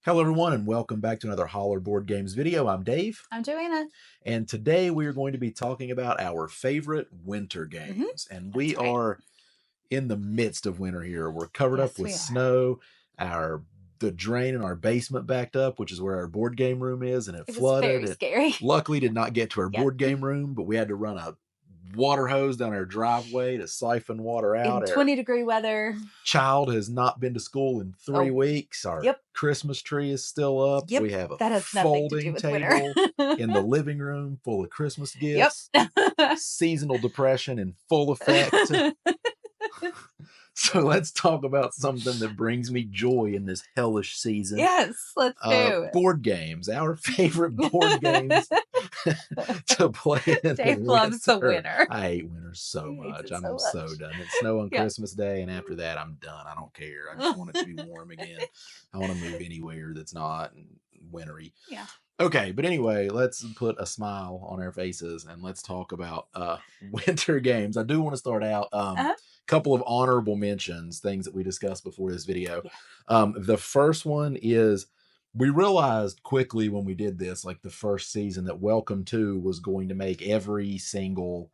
Hello, everyone, and welcome back to another Holler Board Games video. I'm Dave, I'm Joanna. and today we are going to be talking about our favorite winter Mhm. games. And That's we right. are in the midst of winter here. We're covered up Yes, with we are. snow. The drain in our basement backed up, which is where our board game room is, and it It was flooded. very scary. Luckily did not get to our Yep. board game room, but we had to run a water hose down our driveway to siphon water In out. Our 20-degree weather. child has not been to school in 3 Oh, weeks. Our yep. Christmas tree is still up. Yep. We have a That has nothing to do folding with winter. table in the living room full of Christmas Yep. gifts. Seasonal depression in full effect. So let's talk about something that brings me joy in this hellish season. Yes, let's do it. Board games, our favorite board games to play in Dave the loves the winter. winter. I hate winter so He hates much. it I'm so so much. done. It's snow on Yeah. Christmas Day, and after that, I'm done. I don't care. I just want it to be warm again. I want to move anywhere that's not wintry. Yeah. Okay, but anyway, let's put a smile on our faces and let's talk about winter games. I do want to start out couple of honorable mentions, things that we discussed before this video. Yeah. The first one is we realized quickly when we did this, like the first season, that Welcome To was going to make every single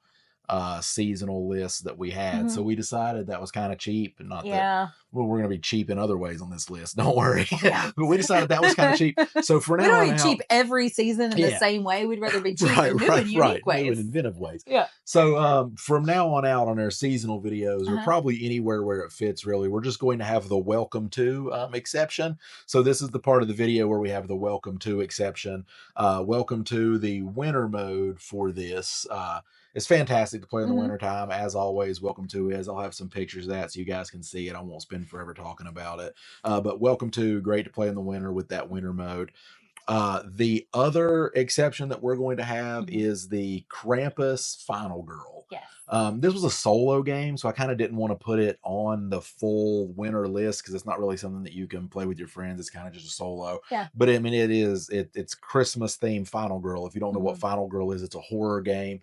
seasonal list that we had. So we decided that was kind of cheap. Not that, Yeah. well, we're going to be cheap in other ways on this list. Don't worry. Yeah. But we decided that was kind of cheap. So for We now don't on be out, cheap every season in the Yeah. same way. We'd rather be cheap right, in new right, and right. unique ways. New and inventive ways. Yeah. So from now on out on our seasonal videos, or Uh-huh. probably anywhere where it fits, really, we're just going to have the Welcome To exception. So this is the part of the video where we have the Welcome To exception. Welcome To the winter mode for this. It's fantastic to play in the wintertime. As always, Welcome To is. I'll have some pictures of that so you guys can see it. I won't spend forever talking about it. But Welcome To, great to play in the winter with that winter mode. The other exception that we're going to have is the Krampus Final Girl. Yes. This was a solo game, so I kind of didn't want to put it on the full winter list because it's not really something that you can play with your friends. It's kind of just a solo. Yeah. But I mean, it's Christmas themed Final Girl. If you don't know what Final Girl is, it's a horror game.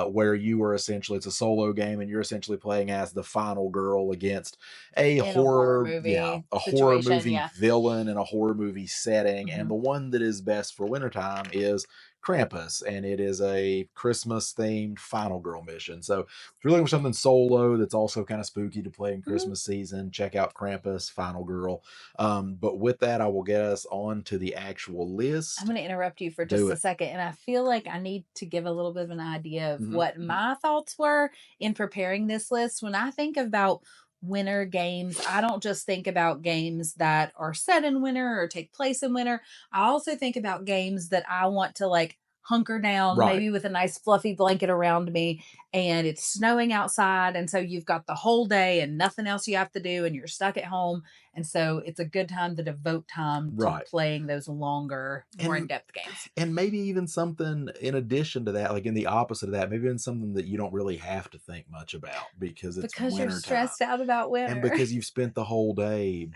Where you are essentially, it's a solo game and you're essentially playing as the final girl against a horror movie, horror movie villain in a horror movie setting. And the one that is best for wintertime is Krampus, and it is a Christmas themed final girl mission. So if you're looking for something solo that's also kind of spooky to play in Christmas season, check out Krampus Final Girl. But with that, I will get us on to the actual list. I'm going to interrupt you for just a second, and I feel like I need to give a little bit of an idea of what my thoughts were in preparing this list. When I think about winter games, I don't just think about games that are set in winter or take place in winter. I also think about games that I want to like hunker down, maybe with a nice fluffy blanket around me, and it's snowing outside, and so you've got the whole day and nothing else you have to do, and you're stuck at home, and so it's a good time to devote time to playing those longer, more in-depth games. And maybe even something in addition to that, like in the opposite of that, maybe even something that you don't really have to think much about because it's you're stressed out about winter, and because you've spent the whole day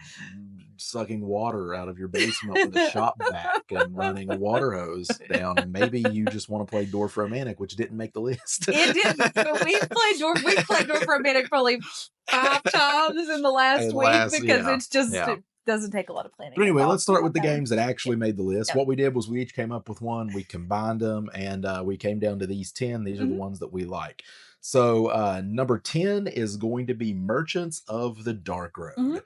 sucking water out of your basement with a shop vac and running a water hose down, and maybe you just want to play Dorfromantic, which didn't make the list. It didn't, but we played Dorfromantic probably 5 times in the last week because it's just it doesn't take a lot of planning. But anyway, let's start with the games that actually made the list. What we did was we each came up with one, we combined them, and we came down to these 10. These are the ones that we like. So number 10 is going to be Merchants of the Dark Road.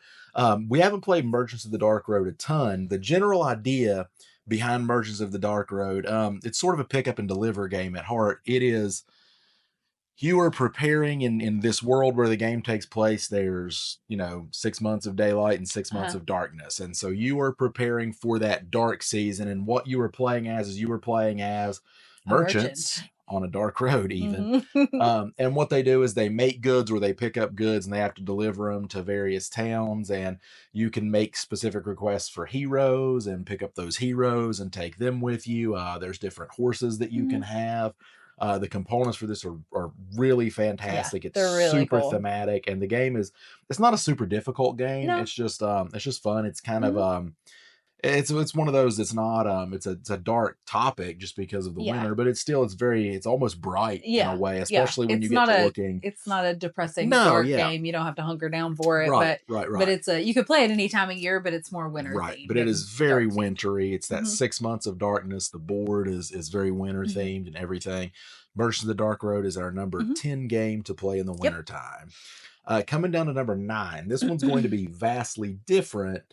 We haven't played Merchants of the Dark Road a ton. The general idea behind Merchants of the Dark Road, it's sort of a pick up and deliver game at heart. It is, you are preparing in this world where the game takes place. There's, 6 months of daylight and 6 months of darkness. And so you are preparing for that dark season. And what you were playing as is you were playing as merchants on a dark road even. And what they do is they make goods or they pick up goods and they have to deliver them to various towns, and you can make specific requests for heroes and pick up those heroes and take them with you. There's different horses that you can have. The components for this are really fantastic. It's really super thematic, and the game it's not a super difficult game. No. It's just fun. It's kind of It's one of those. It's not it's a dark topic just because of the Yeah. winter, but it's almost bright in a way, Yeah. especially when you get to looking. It's not a depressing No, dark yeah. game. You don't have to hunker down for it, Right, but it's you could play it any time of year, but it's more winter right. themed But it and is very dark themed. wintry. It's that Mhm. 6 months of darkness. The board is very winter Mhm. themed and everything. Merchants of the Dark Road is our number Mhm. 10 game to play in the Yep. winter time. Coming down to number 9, this one's going to be vastly different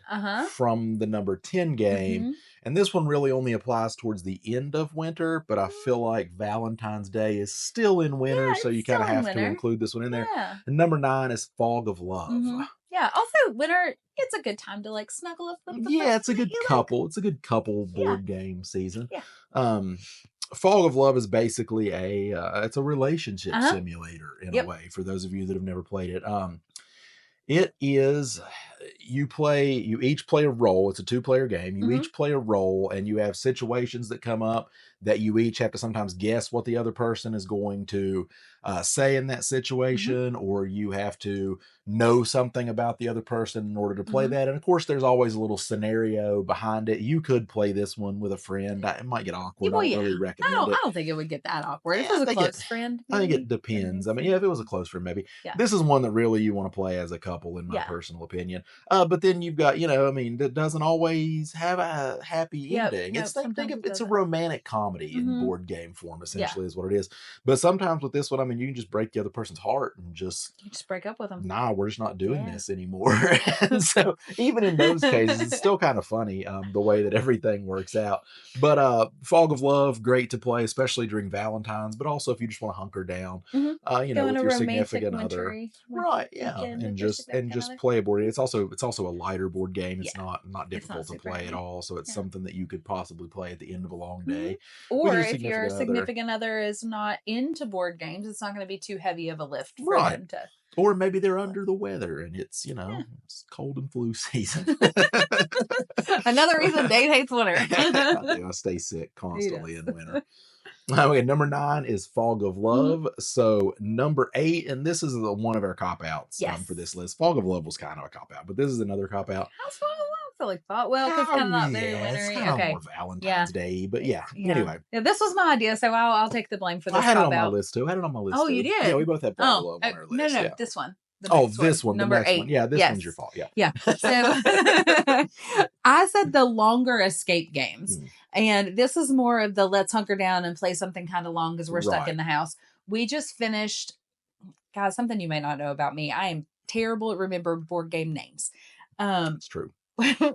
from the number 10 game. Mhm. And this one really only applies towards the end of winter, but I feel like Valentine's Day is still in winter, Yeah, so it's you kind still of in have to winter. include this one in there. Yeah. And number 9 is Fog of Love. Mhm. Yeah. Also, winter, it's a good time to like snuggle up with the Yeah, it's a person that good you like. couple. It's a good couple Yeah. board game season. Yeah. Fog of Love is basically it's a relationship Uh-huh. simulator in a Yep. way for those of you that have never played it. It is you each play a role. It's a 2-player game. You Mhm. each play a role, and you have situations that come up that you each have to sometimes guess what the other person is going to say in that Mhm. situation, or you have to know something about the other person in order to play Mhm. that. And of course, there's always a little scenario behind it. You could play this one with a friend. It might get awkward. I Well, don't yeah. really I recommend it. don't think it would get that awkward. If Yeah, it was I a think close friend, I think maybe, it then depends. I it's mean, fine. yeah, if it was a close friend, maybe. Yeah. This is one that really you want to play as a couple, in my Yeah. personal opinion. But then you've got, I mean, that doesn't always have a happy Yep. ending. Nope. It's think Sometimes of it it's a doesn't. romantic comedy in Mhm. board game form, Yeah. essentially, is what it is. But sometimes with this one, I mean, you can just break the other person's heart and just, You just break up with them. nah, we're just not doing Yeah. this anymore. And so even in those cases, it's still kind of funny the way that everything works out. But Fog of Love, great to play, especially during Valentine's, but also if you just want to hunker down, Mhm. Go on with a your romantic significant other. wintry Right, yeah, weekend and with your just significant other. play a board. It's also a lighter board game. It's Yeah. not It's not difficult to super play at heavy. all. So it's Yeah. something that you could possibly play at the end of a long Mhm. day Or with your if your significant other. significant other is not into board games, it's not going to be too heavy of a lift for Right. them to. Or maybe they're under the weather and it's, Yeah. it's cold and flu season. Another reason Dave hates winter. I stay sick constantly in winter. Okay, number 9 is Fog of Mhm. Love. So number 8, and this is one of our cop outs Yes. for this list. Fog of Love was kind of a cop out, but this is another cop out. How's Fog of Love? I feel like well, because it's kind of not very Yeah, it's wintry. kind of Okay. more Valentine's Day, but yeah. Anyway, Yeah, this was my idea, so I'll take the blame for I this had it cop on my out. list too. Oh, you Yeah, did? we both had Fog of Oh, Love on our no, list. no, Yeah. this one. The Oh, next this one, the number next 8. one. Yeah, this Yes. one's your fault. Yeah. Yeah. So I said the longer escape games. Mm. And this is more of the let's hunker down and play something kind of long because we're stuck Right. in the house. We just finished, guys, something you may not know about me. I am terrible at remembering board game names. It's true.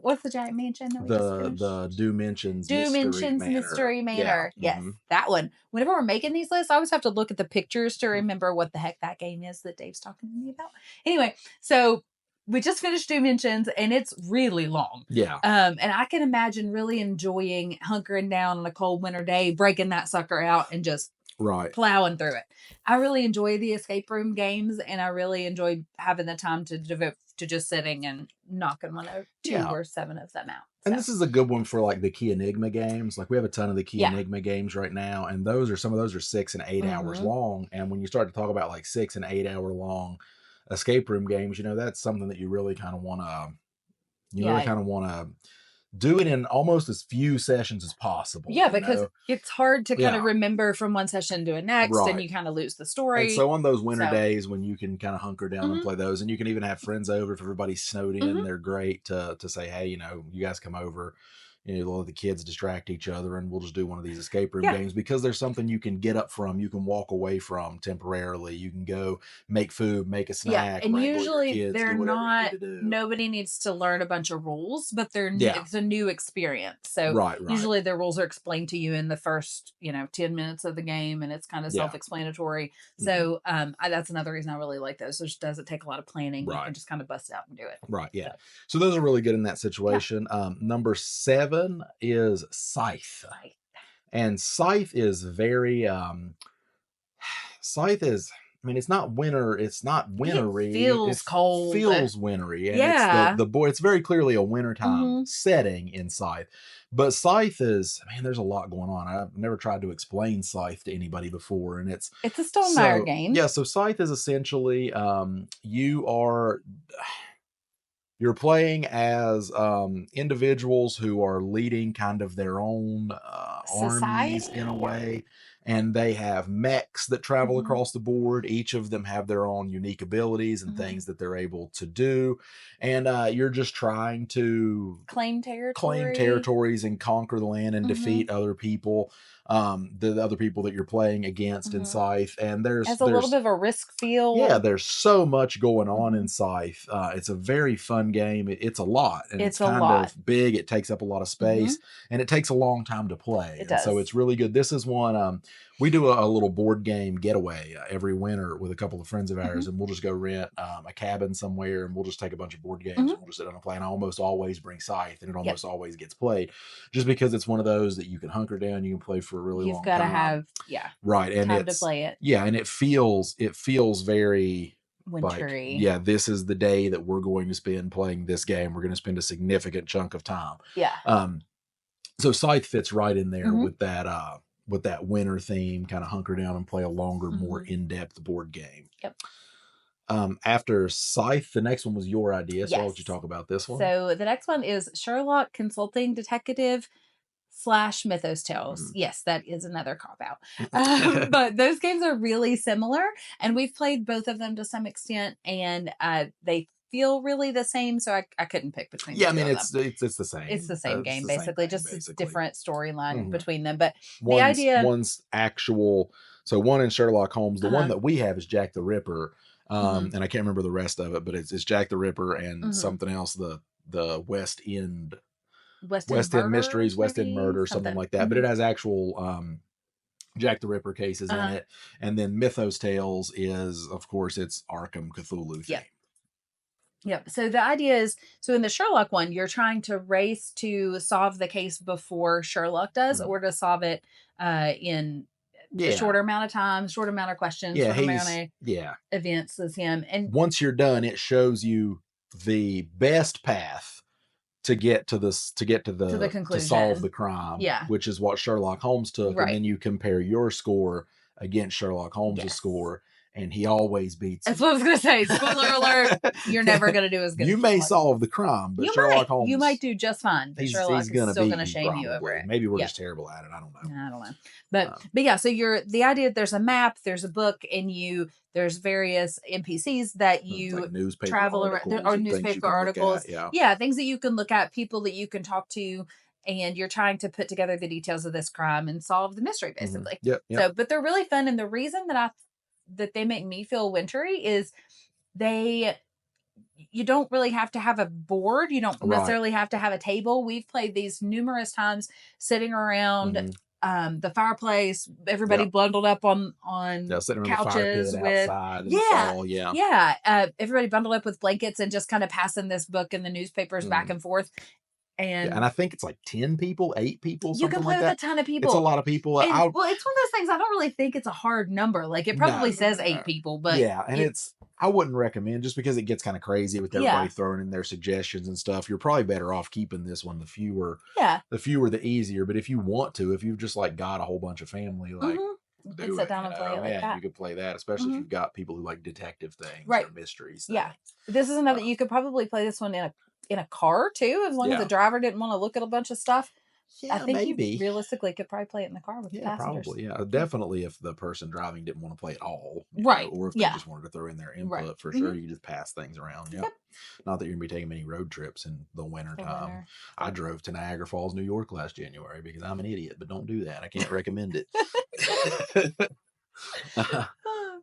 What's the giant mansion that we just finished? The Dimensions Dimensions Mystery Manor. Yeah. Yes, that one. Whenever we're making these lists, I always have to look at the pictures to remember what the heck that game is that Dave's talking to me about. Anyway, so we just finished Dimensions and it's really long. Yeah. And I can imagine really enjoying hunkering down on a cold winter day, breaking that sucker out and just Right. plowing through it. I really enjoy the escape room games and I really enjoy having the time to devote to just sitting and knocking 1 or 2 or 7 of them out. And So. this is a good one for like the Key Enigma games. Like we have a ton of the Key Yeah. Enigma games right now, and some of those are 6 and 8 hours Mhm. long. And when you start to talk about like 6 and 8 hour long escape room games, that's something that you really kind of want to do it in almost as few sessions as possible. Yeah, because it's hard to kind of remember from one session to the next, Right. and you kind of lose the story. And so on those winter days when you can kind of hunker down and Mhm. play those, and you can even have friends over if everybody's snowed in, Mhm. they're great to say, hey, you guys come over. Let the kids distract each other and we'll just do one of these escape room games because there's something you can get up from, you can walk away from temporarily, you can go make food, make a snack. And wrangle your usually kids, they're do whatever you not, need to do. nobody needs to learn a bunch of rules, but Yeah. it's a new experience. So Right. usually the rules are explained to you in the first, 10 minutes of the game and it's kind of self-explanatory. So that's another reason I really like those. It just doesn't take a lot of planning. You can just kind of bust it out and do it. Right. Yeah. So those are really good in that situation. Number 7 is Scythe. And Scythe is very Scythe is, I mean, it's not winter, it's not wintry. It feels cold. Feels wintry. And it's very clearly a wintertime setting in Scythe. But Scythe is, man, there's a lot going on. I've never tried to explain Scythe to anybody before. And it's a Stonemaier game. Yeah, so Scythe is essentially You're playing as individuals who are leading kind of their own armies in a Society? way, and they have mechs that travel Mhm, across the board. Each of them have their own unique abilities and mhm. things that they're able to do, and you're just trying to Claim claim territory. territories and conquer the land and Mhm, defeat other people, the other people that you're playing against in mhm. Scythe. And Has a little bit there's of a risk yeah, feel. there's so much going on in Mhm. Scythe. It's a very fun game. It's a lot, and it's It's a kind lot. of big. It takes up a lot of space, Mhm. and it takes a long time to play. It And so does. it's really good. This is one we do a little board game getaway every winter with a couple of friends of Mhm, ours, and we'll just go rent a cabin somewhere, and we'll just take a bunch of board games, mhm. and we'll just sit down and play. And I almost always bring Scythe, and it Yep. almost always gets played, just because it's one of those that you can hunker down, you can play for a really You've long gotta time, have, yeah, right? And time to it's play it. yeah, and it feels very like, Wintry. yeah, this is the day that we're going to spend playing this game. We're going to spend a significant chunk of time. Yeah. Um, so Scythe fits right in there Mhm, with that winter theme, kind of hunker down and play a longer, more mhm. in-depth board game. Yep. After Scythe, the next one was your idea. So I'll let you Yes. talk about this one. So the next one is Sherlock Consulting Detective slash Mythos Tales. Mm. Yes, that is another cop out. But those games are really similar, and we've played both of them to some extent, and they feel really the same. So I couldn't pick between the Yeah, I two mean of them. it's the It's same. the same It's game, the same basically, thing, just a basically. different storyline Mhm. between them. But the One's idea, one's actual. So one in Sherlock Holmes. The one uh-huh, that we have is Jack the Ripper, hmm and I can't remember the rest of it, but it's Jack the Ripper and hmm something else. The West End West End Murders, Mysteries, West End maybe Murder, something something. like that. But Hmm it has actual Jack the Ripper cases in Uh-huh. it, and then Mythos Tales is, of course, it's Arkham Cthulhu theme. Yep. Yep. So the idea is, so in the Sherlock one, you're trying to race to solve the case before Sherlock does, Mhm. or to solve it in a Yeah, shorter amount of time, shorter amount of questions, yeah, shorter amount he's of yeah. events as him. And Once you're done, it shows you the best path to the to solve the conclusion. crime, Yeah. which is what Sherlock Holmes took, and Right. then you compare your score against Sherlock Holmes's Yes. score, and he always beats That's you. what I was gonna say. Spoiler alert, you're never gonna do as good You as may Sherlock. solve the crime, but You Sherlock might. You might Holmes, do just fine, but he's Sherlock is gonna still beat gonna you shame you over probably. it. Maybe we're Yep. just terrible at it. I don't know. I don't know. But Um, yeah, so you're the idea, there's a map, there's a book, and there's various NPCs that like you newspaper travel around, there articles are and things you newspaper can look articles. at. Yeah. Yeah, things that you can look at, people that you can talk to, and you're trying to put together the details of this crime and solve the mystery, Hmm. basically. Yep. Yep. So, but they're really fun, and the reason that they make me feel wintry is they you don't really have to have a board. You don't Right. necessarily have to have a table. We've played these numerous times sitting around Hmm. the fireplace, everybody Yep. bundled up Yeah. on Sitting around the fire couches pit with, outside in the yeah, fall. Yeah. yeah, everybody bundled up with blankets and just kind of passing this book and the newspapers back Mhm. and forth. Yeah, and And I think it's like 10 people, 8 people, you can something play like with a that. ton of It's a people. lot of people. And I'll well, it's one of those things, I don't really think it's a hard number. Like it No, probably no, no, says no, eight no. people, but Yeah, and it's, I wouldn't recommend, just because it gets kind of crazy with everybody yeah, throwing in their suggestions and stuff. You're probably better off keeping this one. yeah. The easier. But if you want to, if you've just like got a whole bunch of family, like Hmm. You can do sit it, down and play it like man, that. you could play that, especially if Hmm. you've got people who like detective things Right. or mysteries Yeah. things. This is another, Uh, you could probably play this one in a car too, as long as the yeah, driver didn't want to look at a bunch of stuff. I yeah, think you maybe. realistically could probably play it in the car with the Yeah, passengers. probably. Yeah, Yeah. definitely. If the person driving didn't want to play at all, Right. or if they Yeah. just wanted to throw in their Right. input, for Hmm. sure, you could just pass things around. Yep. Yep. Not that you're gonna be taking many road trips in the winter The time. winner. I drove to Niagara Falls, New York last January because I'm an idiot, but don't do that. I can't recommend it.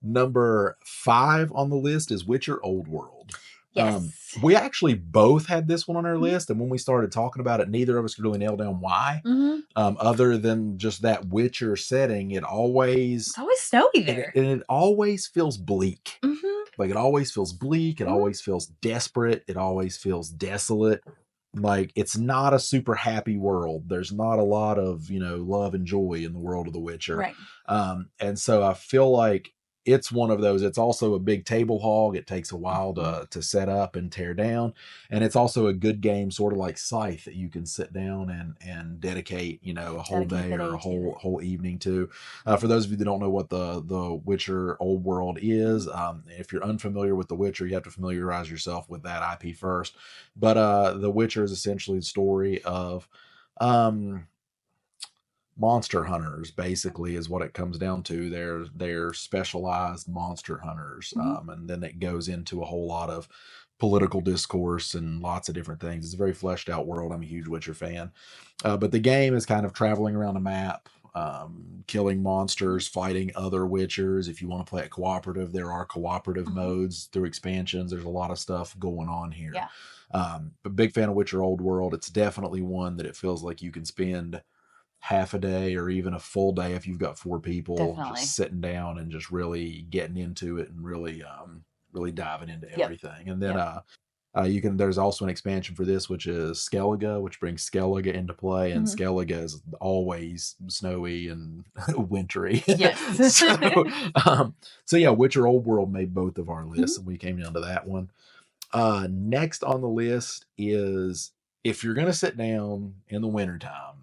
Number 5 on the list is Witcher Old World. Yes. We actually both had this one on our Hmm. list, and when we started talking about it, neither of us could really nail down why. Hmm. Other than just that Witcher setting, It's always snowy there. it always feels bleak. Hmm. Like it always feels bleak. It Hmm. always feels desperate. It always feels desolate. Like it's not a super happy world. There's not a lot of love and joy in the world of The Witcher. Right. And so I feel like it's one of those. It's also a big table hog. It takes a while to set up and tear down, and it's also a good game, sort of like Scythe, that you can sit down and dedicate, a whole day or a whole evening to. For those of you that don't know what the Witcher Old World is, if you're unfamiliar with The Witcher, you have to familiarize yourself with that IP first. But The Witcher is essentially the story of monster hunters, basically, is what it comes down to. They're specialized monster hunters, and then it goes into a whole lot of political discourse and lots of different things. It's a very fleshed out world. I'm a huge Witcher fan, but the game is kind of traveling around a map, killing monsters, fighting other Witchers. If you want to play it cooperative, there are cooperative modes through expansions. There's a lot of stuff going on here. But big fan of Witcher Old World. It's definitely one that it feels like you can spend half a day or even a full day if you've got 4 people just sitting down and just really getting into it and really diving into everything. And then there's also an expansion for this, which is Skellige, which brings Skellige into play, and Skellige is always snowy and wintry. Yes. So yeah, Witcher Old World made both of our lists, and we came down to that one. Next on the list is, if you're gonna sit down in the wintertime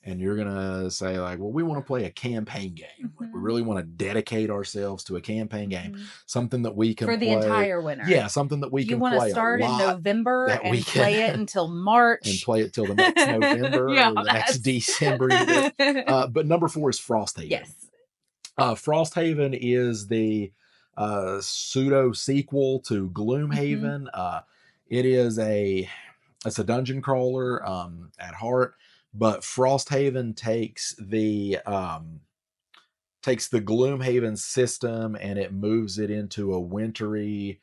and you're going to say, like, well, we want to play a campaign game. Like, we really want to dedicate ourselves to a campaign game, something that we can play. For the entire winter. Yeah, something that we can play. You want to start in November and play it until March. And play it till the next November or the next December. But number 4 is Frosthaven. Yes. Frosthaven is the pseudo sequel to Gloomhaven. It's a dungeon crawler at heart. But Frosthaven takes the Gloomhaven system and it moves it into a wintry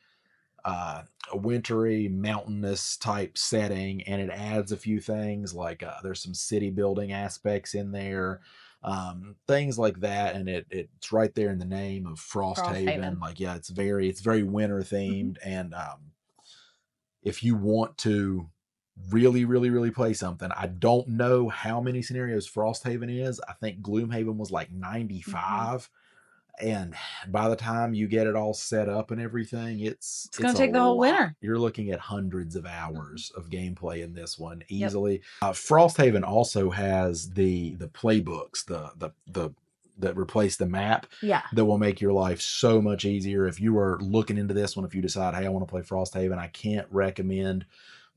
mountainous type setting, and it adds a few things like there's some city building aspects in there, things like that, and it's right there in the name of Frosthaven. Like, yeah, it's very winter themed, and if you want to really play something, I don't know how many scenarios Frosthaven is. I think Gloomhaven was like 95, and by the time you get it all set up and everything, it's gonna take the whole winter. You're looking at hundreds of hours of gameplay in this one easily. Frosthaven also has the playbooks, that replace the map, that will make your life so much easier. If you are looking into this one, if you decide, hey, I want to play Frosthaven, I can't recommend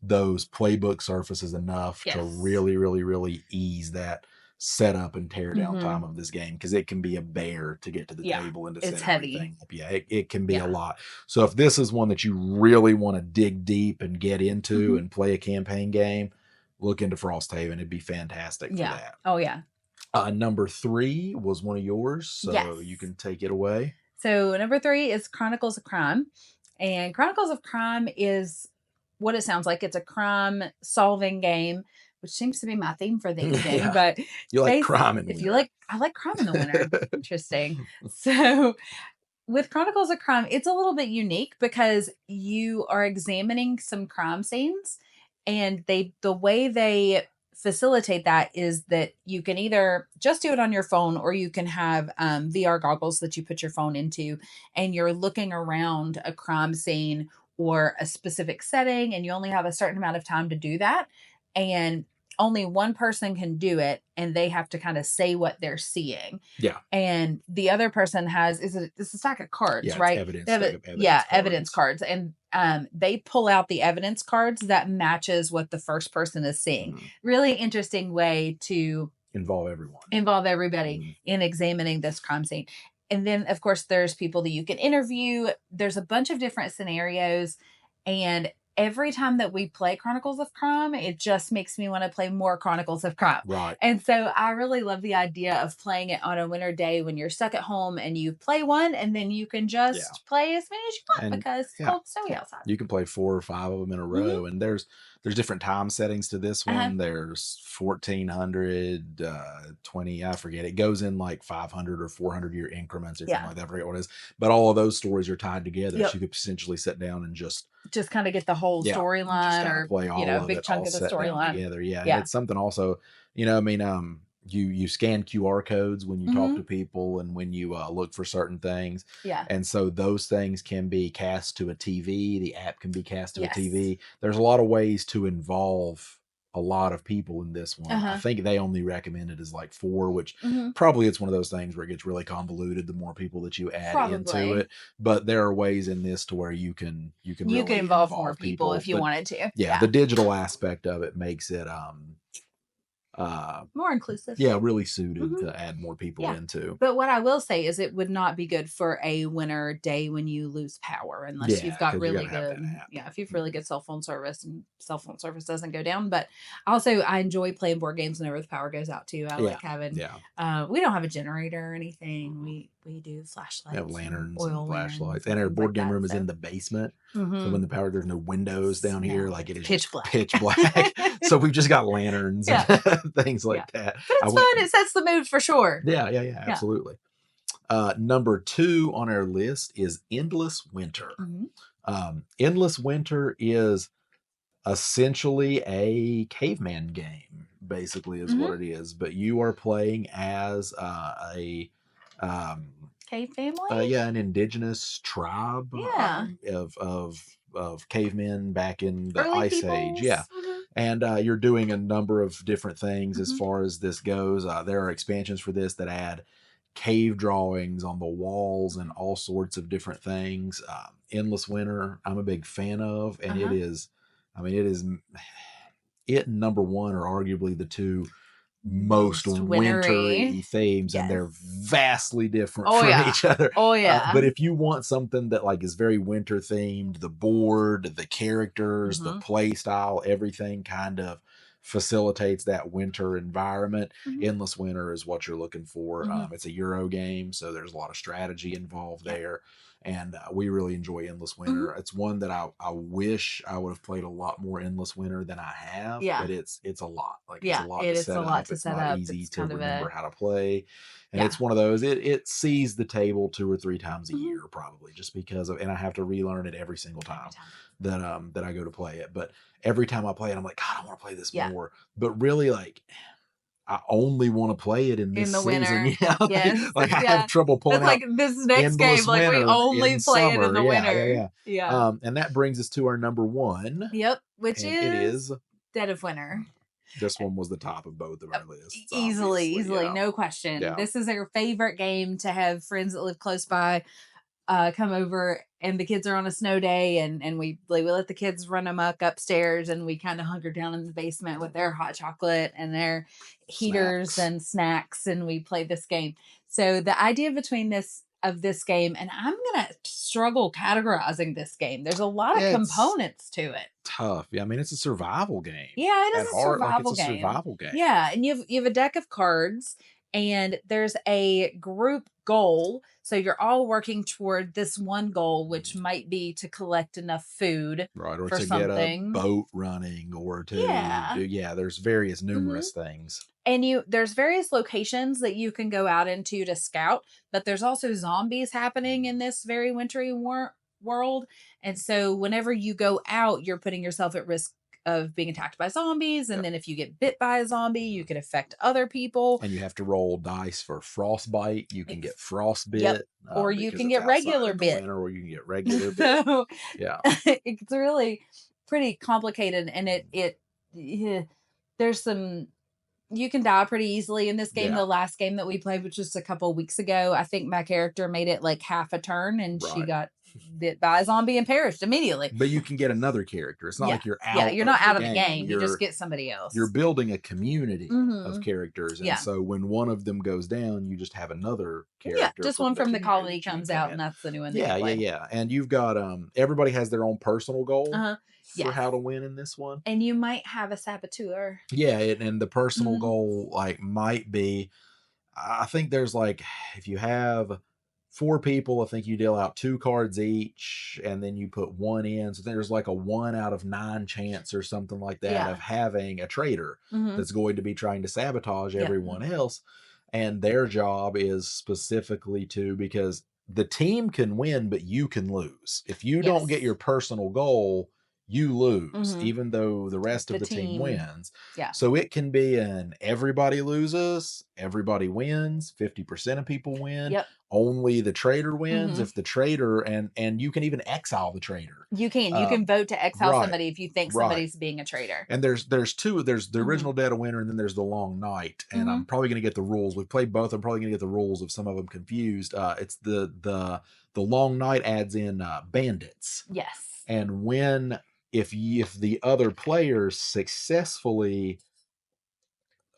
those playbook surfaces enough to really ease that setup and tear down time of this game, because it can be a bear to get to the table and to set everything up. It can be a lot. So if this is one that you really want to dig deep and get into and play a campaign game, look into Frosthaven. It'd be fantastic for that. Oh yeah. Number 3 was one of yours, so you can take it away. So number 3 is Chronicles of Crime, and Chronicles of Crime is what it sounds like. It's a crime solving game, which seems to be my theme for the evening. But you like crime in the winter. I like crime in the winter. Interesting. So with Chronicles of Crime, it's a little bit unique because you are examining some crime scenes, and the way they facilitate that is that you can either just do it on your phone, or you can have VR goggles that you put your phone into, and you're looking around a crime scene or a specific setting, and you only have a certain amount of time to do that. And only one person can do it, and they have to kind of say what they're seeing. Yeah. And the other person it's a stack of cards, right? Evidence cards. And they pull out the evidence cards that matches what the first person is seeing. Really interesting way to involve everybody in examining this crime scene. And then, of course, there's people that you can interview. There's a bunch of different scenarios. And every time that we play Chronicles of Crime, it just makes me want to play more Chronicles of Crime. Right. And so I really love the idea of playing it on a winter day when you're stuck at home, and you play one, and then you can just play as many as you want because it's cold, snowy outside. You can play 4 or 5 of them in a row. And there's different time settings to this one. There's 1400, 20, I forget. It goes in like 500 or 400 year increments or something like that. I forget what it is. But all of those stories are tied together. So you could essentially sit down and just kind of get the whole storyline, or play all big chunk of the storyline together. And it's something also, you scan QR codes when you talk Mm-hmm. to people and when you look for certain things. Yeah. And so those things can be cast to a TV. The app can be cast to a Yes. TV. There's a lot of ways to involve a lot of people in this one. I Uh-huh. think they only recommend it as like 4, which Mm-hmm. probably it's one of those things where it gets really convoluted the more people that you add into Probably. it. But there are ways in this to where you can really involve more people if you But wanted to. yeah, the digital aspect of it makes it more inclusive. Yeah, really suited to add more people into. But what I will say is it would not be good for a winter day when you lose power unless you've got 'cause you really gotta have that good, app. if you've really good cell phone service and cell phone service doesn't go down. But also I enjoy playing board games whenever the power goes out too. I like having, we don't have a generator or anything. We do flashlights. We have lanterns and and oil flashlights. lanterns And our things board like game that, room is so. in the basement. So Mhm. when the power, there's no windows down here. Like it is pitch just black. pitch black. So we've just got lanterns and things like that. But it's fun. It sets the mood for sure. Yeah, absolutely. Number 2 on our list is Endless Winter. Endless Winter is essentially a caveman game, basically, is what it is. But you are playing as a cave family. An indigenous tribe. Of cavemen back in the Early Ice Age. Yeah. And you're doing a number of different things as far as this goes. There are expansions for this that add cave drawings on the walls and all sorts of different things. Endless Winter, I'm a big fan of, and it is number 1 are arguably the 2 most wintry themes, and they're vastly different from each other. But if you want something that like is very winter themed, the board, the characters, the play style, everything kind of facilitates that winter environment. Endless Winter is what you're looking for. It's a Euro game, so there's a lot of strategy involved there. And we really enjoy Endless Winter. It's one that I wish I would have played a lot more Endless Winter than I have. But it's a lot. Like it's a lot to set up. It's not easy to remember how to play. And it's one of those. It sees the table 2 or 3 times a year probably, just because of. And I have to relearn it every single time that I go to play it. But every time I play it, I'm like, God, I want to play this more. But really, like, I only want to play it in this the season. winter. I have trouble pulling out. Like this next game, like we only play it in the winter. And that brings us to our number 1. Yep, which it is Dead of Winter. This one was the top of both of our lists. Easily, no question. This is our favorite game to have friends that live close by come over, and the kids are on a snow day, and we let the kids run amok upstairs, and we kind of hunker down in the basement with their hot chocolate and their heaters and snacks, and we play this game. So the idea between this game, and I'm gonna struggle categorizing this game. There's a lot of components to it. Tough. Yeah, I mean it's a survival game. Yeah, it is a survival game. Yeah, and you have a deck of cards, and there's a group goal. So you're all working toward this one goal, which might be to collect enough food, right, or for to something. Get a boat running, or to there's various numerous things. And there's various locations that you can go out into to scout, but there's also zombies happening in this very wintry world. And so whenever you go out, you're putting yourself at risk of being attacked by zombies, and then if you get bit by a zombie, you can affect other people. And you have to roll dice for frostbite. You can get frostbite, or you can get regular bit, or you can get regular bit. So, it's really pretty complicated, and there's some. You can die pretty easily in this game. The last game that we played, which was a couple of weeks ago, I think my character made it like half a turn, and she got bit by a zombie and perished immediately. But you can get another character. It's not like you're out. Yeah, you're not out of the game. You just get somebody else. You're building a community of characters, and so when one of them goes down, you just have another character. Yeah, just one from the colony comes out, and that's the new one. Yeah. And you've got everybody has their own personal goal. For how to win in this one. And you might have a saboteur. Yeah, and the personal goal might be, I think there's if you have 4 people, I think you deal out 2 cards each, and then you put 1 in. So there's like a 1 out of 9 chance or something like that of having a traitor that's going to be trying to sabotage everyone else. And their job is specifically because the team can win, but you can lose. If you don't get your personal goal, you lose, even though the rest of the team wins. Yeah. So it can be an everybody loses, everybody wins, 50% of people win. Yep. Only the traitor wins. If the traitor, and you can even exile the traitor. You can vote to exile somebody if you think somebody's being a traitor. And there's the original Dead of Winter, and then there's the Long Night. And I'm probably going to get the rules. We've played both. I'm probably going to get the rules of some of them confused. It's the Long Night adds in bandits. Yes. And if the other players successfully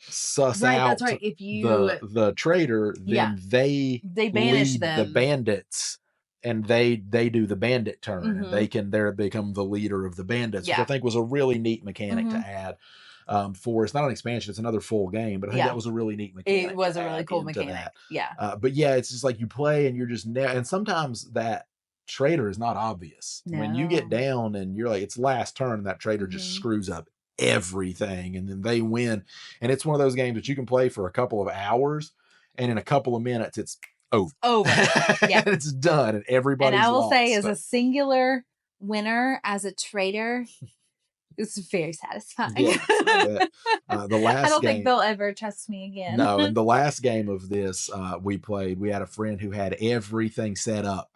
suss out that's right. If the traitor, then they banish lead them. the bandits, and they do the bandit turn, and they become the leader of the bandits, which I think was a really neat mechanic to add. It's not an expansion, it's another full game, but I think that was a really neat mechanic. It was a really cool mechanic. But yeah, it's just like you play and you're just and sometimes that traitor is not obvious. When you get down and you're like, it's last turn, and that traitor just screws up everything, and then they win. And it's one of those games that you can play for a couple of hours, and in a couple of minutes it's over. Yeah. And it's done, and everybody's And I will lost. say, as a singular winner, as a traitor, it's very satisfying. Yes, the last I don't game, think they'll ever trust me again. No, and the last game of this we played, we had a friend who had everything set up.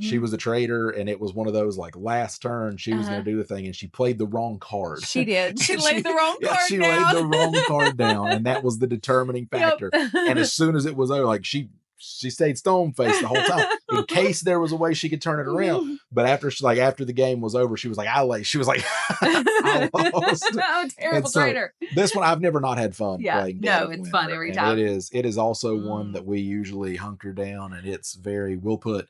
She was a traitor, and it was one of those, like, last turn she was going to do the thing, and she played the wrong card. She did. She laid the wrong card down. She laid the wrong card down, and that was the determining factor. And as soon as it was over, like, she stayed stone faced the whole time in case there was a way she could turn it around. But after the game was over, she was like, I lost. Oh, terrible traitor. This one, I've never not had fun playing. No, it's fun every time. It is also one that we usually hunker down, and it's we'll put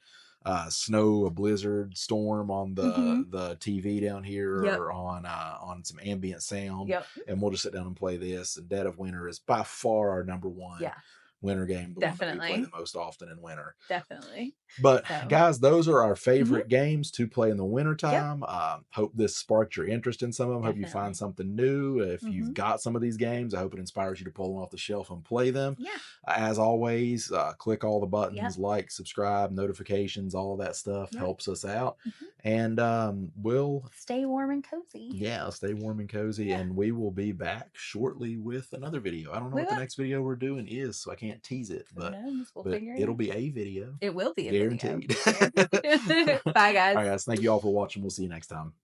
snow, a blizzard, storm on the TV down here, or on some ambient sound, and we'll just sit down and play this. And Dead of Winter is by far our number one winter game. Definitely. We play the most often in winter. Definitely. But guys, those are our favorite games to play in the wintertime. Hope this sparked your interest in some of them. Hope you find something new. If you've got some of these games, I hope it inspires you to pull them off the shelf and play them. As always, click all the buttons, like, subscribe, notifications, all of that stuff helps us out. And we'll stay warm and cozy. Yeah, stay warm and cozy. And we will be back shortly with another video. I don't know what the next video we're doing is, so I can't tease it, but it'll be a video. It will be a guaranteed. video. Bye, guys. All right, guys. Thank you all for watching. We'll see you next time.